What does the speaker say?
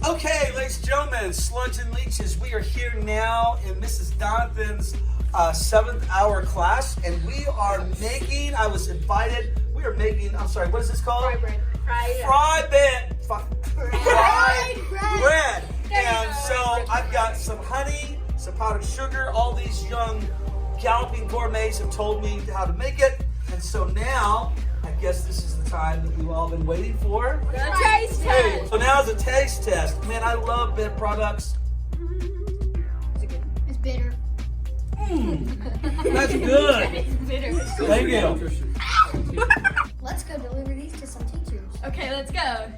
Okay, ladies and gentlemen, slugs and leeches, we are here now in Mrs. Donathan's 7th hour class, and we are making, I was invited, we are making, I'm sorry, what is this called? Fried bread. And so I've got some honey, some powdered sugar, all these young galloping gourmets have told me how to make it, and so now, I guess this is the time that we've all been waiting for. The taste test. So now it's a taste test. Man, I love bread products. It's bitter. That's good. It's bitter. Thank you. Let's go deliver these to some teachers. Okay, let's go.